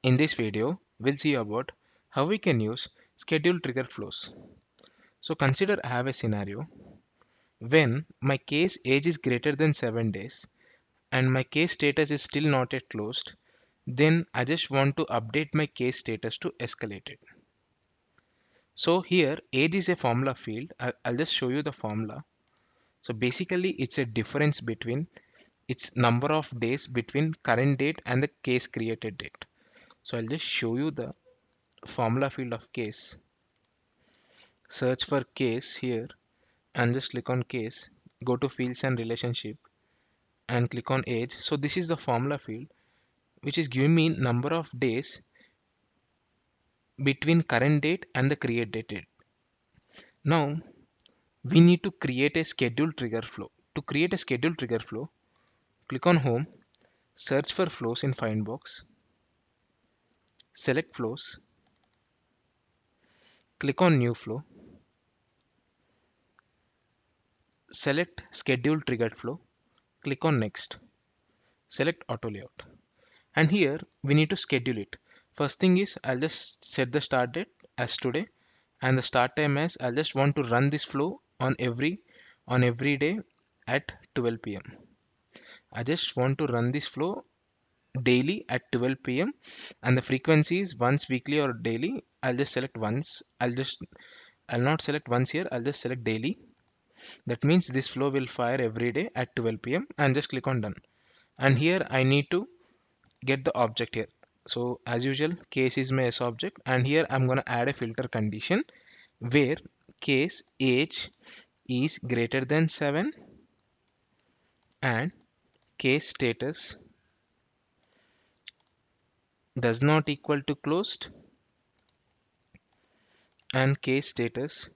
In this video, we'll see about how we can use schedule trigger flows. So consider I have a scenario when my case age is greater than 7 days and my case status is still not yet closed, then I just want to update my case status to escalate it. So here age is a formula field. I'll just show you the formula. So basically it's a difference between its number of days between current date and the case created date. So I'll just show you the formula field of case. Search for case here and just click on case, go to fields and relationship and click on age. So this is the formula field which is giving me number of days between current date and the create date. Now we need to create a schedule trigger flow. To create a schedule trigger flow, click on home, search for flows in find box, select flows, click on new flow, select schedule triggered flow, click on next, select auto layout. And here we need to schedule it. First thing is I'll just set the start date as today and the start time as I just want to run this flow on every day at 12 p.m. I just want to run this flow daily at 12 p.m. and the frequency is once weekly or daily. I'll just select once. I'll not select once here. I'll just select daily. That means this flow will fire every day at 12 p.m. and just click on done. And here I need to get the object here. So as usual, case is my S object, and here I'm gonna add a filter condition where case age is greater than 7 and case status does not equal to closed and case status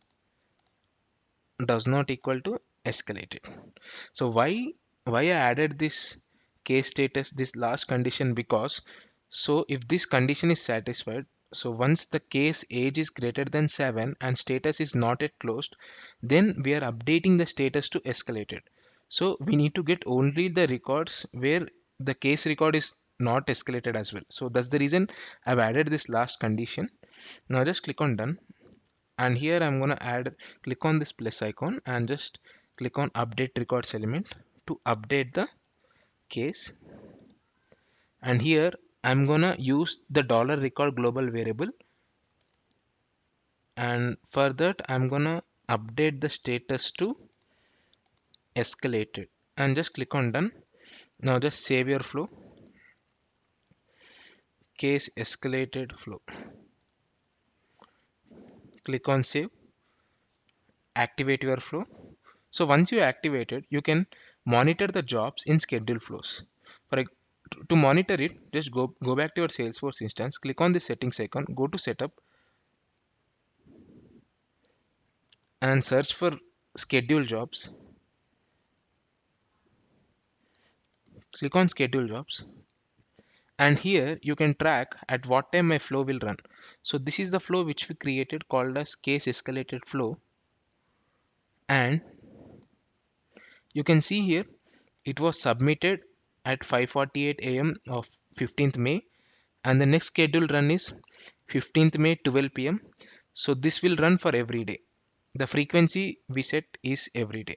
does not equal to escalated. So why I added this case status, this last condition, because so if this condition is satisfied, so once the case age is greater than 7 and status is not yet closed, then we are updating the status to escalated. So we need to get only the records where the case record is not escalated as well. So that's the reason I've added this last condition. Now just click on done, and here I'm gonna click on this plus icon and just click on update records element to update the case. And here I'm gonna use the $record global variable, and for that I'm gonna update the status to escalated and just click on done. Now just save your flow, case escalated flow, click on save, activate your flow. So once you activate it, you can monitor the jobs in schedule flows. For to monitor it, just go back to your Salesforce instance, click on the settings icon, go to setup and search for schedule jobs. Click on schedule jobs, and here you can track at what time my flow will run. So this is the flow which we created called as case escalated flow, and you can see here it was submitted at 5:48 a.m. of 15th May, and the next scheduled run is 15th May 12 p.m. So this will run for every day. The frequency we set is every day.